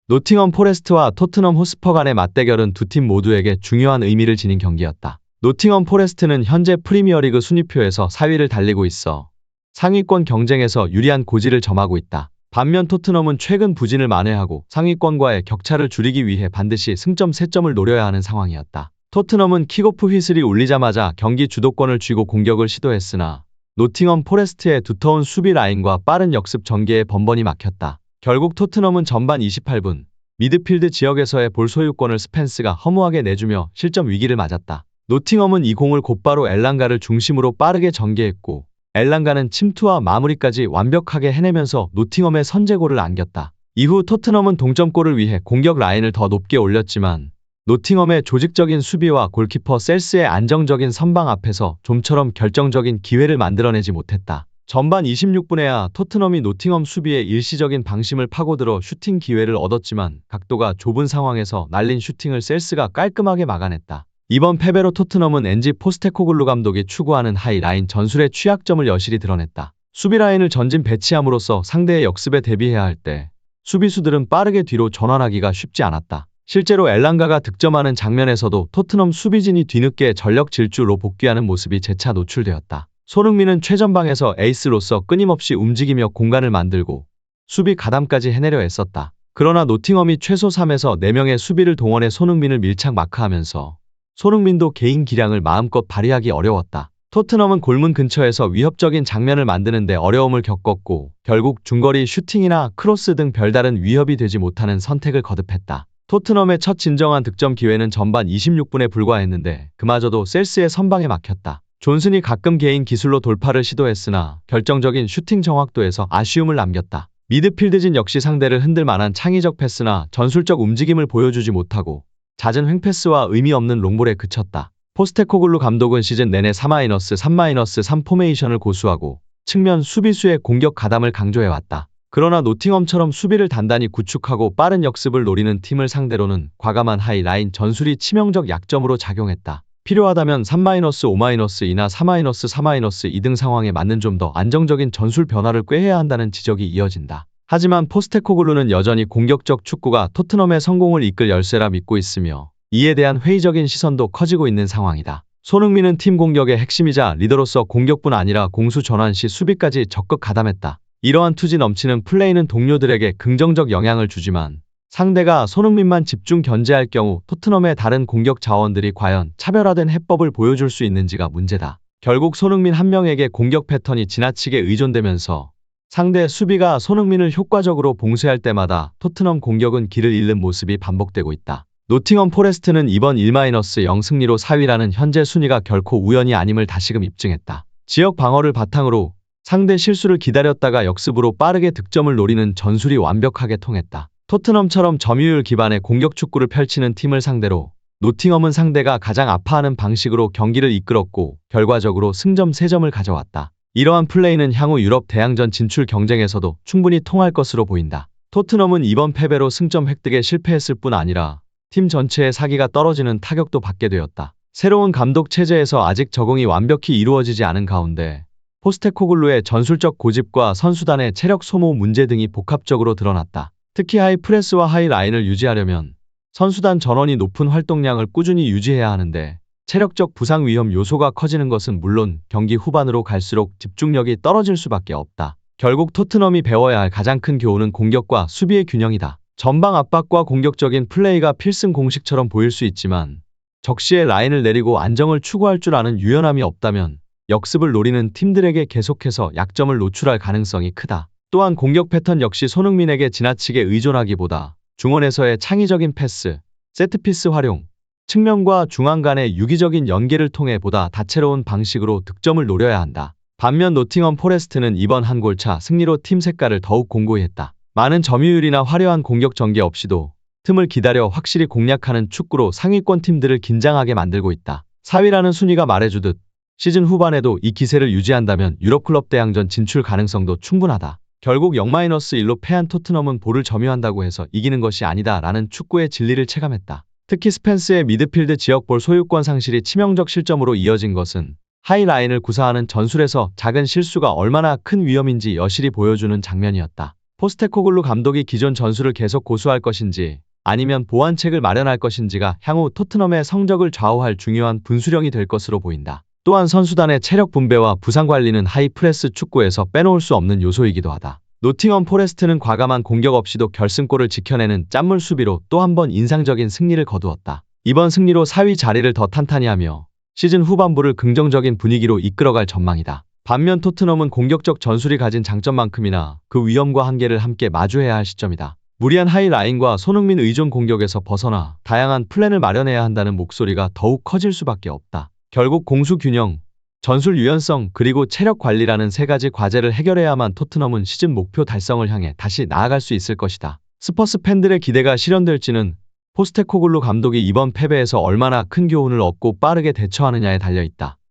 노팅엄 포레스트와 토트넘 호스퍼 간의 맞대결은 두 팀 모두에게 중요한 의미를 지닌 경기였다. 노팅엄 포레스트는 현재 프리미어리그 순위표에서 4위를 달리고 있어 상위권 경쟁에서 유리한 고지를 점하고 있다. 반면 토트넘은 최근 부진을 만회하고 상위권과의 격차를 줄이기 위해 반드시 승점 3점을 노려야 하는 상황이었다. 토트넘은 킥오프 휘슬이 울리자마자 경기 주도권을 쥐고 공격을 시도했으나 노팅엄 포레스트의 두터운 수비 라인과 빠른 역습 전개에 번번이 막혔다. 결국 토트넘은 전반 28분 미드필드 지역에서의 볼 소유권을 스펜스가 허무하게 내주며 실점 위기를 맞았다. 노팅엄은 이 공을 곧바로 엘랑가를 중심으로 빠르게 전개했고 엘랑가는 침투와 마무리까지 완벽하게 해내면서 노팅엄의 선제골을 안겼다. 이후 토트넘은 동점골을 위해 공격 라인을 더 높게 올렸지만 노팅엄의 조직적인 수비와 골키퍼 셀스의 안정적인 선방 앞에서 좀처럼 결정적인 기회를 만들어내지 못했다. 전반 26분에야 토트넘이 노팅엄 수비의 일시적인 방심을 파고들어 슈팅 기회를 얻었지만 각도가 좁은 상황에서 날린 슈팅을 셀스가 깔끔하게 막아냈다. 이번 패배로 토트넘은 엔지 포스테코글루 감독이 추구하는 하이 라인 전술의 취약점을 여실히 드러냈다. 수비 라인을 전진 배치함으로써 상대의 역습에 대비해야 할 때 수비수들은 빠르게 뒤로 전환하기가 쉽지 않았다. 실제로 엘랑가가 득점하는 장면에서도 토트넘 수비진이 뒤늦게 전력 질주로 복귀하는 모습이 재차 노출되었다. 손흥민은 최전방에서 에이스로서 끊임없이 움직이며 공간을 만들고 수비 가담까지 해내려 애썼다. 그러나 노팅엄이 최소 3에서 4명의 수비를 동원해 손흥민을 밀착 마크하면서 손흥민도 개인 기량을 마음껏 발휘하기 어려웠다. 토트넘은 골문 근처에서 위협적인 장면을 만드는데 어려움을 겪었고 결국 중거리 슈팅이나 크로스 등 별다른 위협이 되지 못하는 선택을 거듭했다. 토트넘의 첫 진정한 득점 기회는 전반 26분에 불과했는데 그마저도 셀스의 선방에 막혔다. 존슨이 가끔 개인 기술로 돌파를 시도했으나 결정적인 슈팅 정확도에서 아쉬움을 남겼다. 미드필드진 역시 상대를 흔들 만한 창의적 패스나 전술적 움직임을 보여주지 못하고 잦은 횡패스와 의미 없는 롱볼에 그쳤다. 포스테코글루 감독은 시즌 내내 4-3-3 포메이션을 고수하고 측면 수비수의 공격 가담을 강조해왔다. 그러나 노팅엄처럼 수비를 단단히 구축하고 빠른 역습을 노리는 팀을 상대로는 과감한 하이 라인 전술이 치명적 약점으로 작용했다. 필요하다면 3-5-2나 4-4-2 등 상황에 맞는 좀 더 안정적인 전술 변화를 꾀해야 한다는 지적이 이어진다. 하지만 포스테코글루는 여전히 공격적 축구가 토트넘의 성공을 이끌 열쇠라 믿고 있으며 이에 대한 회의적인 시선도 커지고 있는 상황이다. 손흥민은 팀 공격의 핵심이자 리더로서 공격뿐 아니라 공수 전환 시 수비까지 적극 가담했다. 이러한 투지 넘치는 플레이는 동료들에게 긍정적 영향을 주지만 상대가 손흥민만 집중 견제할 경우 토트넘의 다른 공격 자원들이 과연 차별화된 해법을 보여줄 수 있는지가 문제다. 결국 손흥민 한 명에게 공격 패턴이 지나치게 의존되면서 상대 수비가 손흥민을 효과적으로 봉쇄할 때마다 토트넘 공격은 길을 잃는 모습이 반복되고 있다. 노팅엄 포레스트는 이번 1-0 승리로 4위라는 현재 순위가 결코 우연이 아님을 다시금 입증했다. 지역 방어를 바탕으로 상대 실수를 기다렸다가 역습으로 빠르게 득점을 노리는 전술이 완벽하게 통했다. 토트넘처럼 점유율 기반의 공격 축구를 펼치는 팀을 상대로 노팅엄은 상대가 가장 아파하는 방식으로 경기를 이끌었고 결과적으로 승점 3점을 가져왔다. 이러한 플레이는 향후 유럽 대항전 진출 경쟁에서도 충분히 통할 것으로 보인다. 토트넘은 이번 패배로 승점 획득에 실패했을 뿐 아니라 팀 전체의 사기가 떨어지는 타격도 받게 되었다. 새로운 감독 체제에서 아직 적응이 완벽히 이루어지지 않은 가운데 포스테코글루의 전술적 고집과 선수단의 체력 소모 문제 등이 복합적으로 드러났다. 특히 하이 프레스와 하이 라인을 유지하려면 선수단 전원이 높은 활동량을 꾸준히 유지해야 하는데 체력적 부상 위험 요소가 커지는 것은 물론 경기 후반으로 갈수록 집중력이 떨어질 수밖에 없다. 결국 토트넘이 배워야 할 가장 큰 교훈은 공격과 수비의 균형이다. 전방 압박과 공격적인 플레이가 필승 공식처럼 보일 수 있지만 적시에 라인을 내리고 안정을 추구할 줄 아는 유연함이 없다면 역습을 노리는 팀들에게 계속해서 약점을 노출할 가능성이 크다. 또한 공격 패턴 역시 손흥민에게 지나치게 의존하기보다 중원에서의 창의적인 패스, 세트피스 활용, 측면과 중앙 간의 유기적인 연계를 통해 보다 다채로운 방식으로 득점을 노려야 한다. 반면 노팅엄 포레스트는 이번 한 골차 승리로 팀 색깔을 더욱 공고히 했다. 많은 점유율이나 화려한 공격 전개 없이도 틈을 기다려 확실히 공략하는 축구로 상위권 팀들을 긴장하게 만들고 있다. 4위라는 순위가 말해주듯 시즌 후반에도 이 기세를 유지한다면 유럽클럽 대항전 진출 가능성도 충분하다. 결국 0-1로 패한 토트넘은 볼을 점유한다고 해서 이기는 것이 아니다 라는 축구의 진리를 체감했다. 특히 스펜스의 미드필드 지역볼 소유권 상실이 치명적 실점으로 이어진 것은 하이라인을 구사하는 전술에서 작은 실수가 얼마나 큰 위험인지 여실히 보여주는 장면이었다. 포스테코글루 감독이 기존 전술을 계속 고수할 것인지 아니면 보완책을 마련할 것인지가 향후 토트넘의 성적을 좌우할 중요한 분수령이 될 것으로 보인다. 또한 선수단의 체력 분배와 부상 관리는 하이프레스 축구에서 빼놓을 수 없는 요소이기도 하다. 노팅엄 포레스트는 과감한 공격 없이도 결승골을 지켜내는 짠물 수비로 또 한 번 인상적인 승리를 거두었다. 이번 승리로 4위 자리를 더 탄탄히 하며 시즌 후반부를 긍정적인 분위기로 이끌어갈 전망이다. 반면 토트넘은 공격적 전술이 가진 장점만큼이나 그 위험과 한계를 함께 마주해야 할 시점이다. 무리한 하이라인과 손흥민 의존 공격에서 벗어나 다양한 플랜을 마련해야 한다는 목소리가 더욱 커질 수밖에 없다. 결국 공수 균형, 전술 유연성 그리고 체력 관리라는 세 가지 과제를 해결해야만 토트넘은 시즌 목표 달성을 향해 다시 나아갈 수 있을 것이다. 스퍼스 팬들의 기대가 실현될지는 포스테코글루 감독이 이번 패배에서 얼마나 큰 교훈을 얻고 빠르게 대처하느냐에 달려 있다.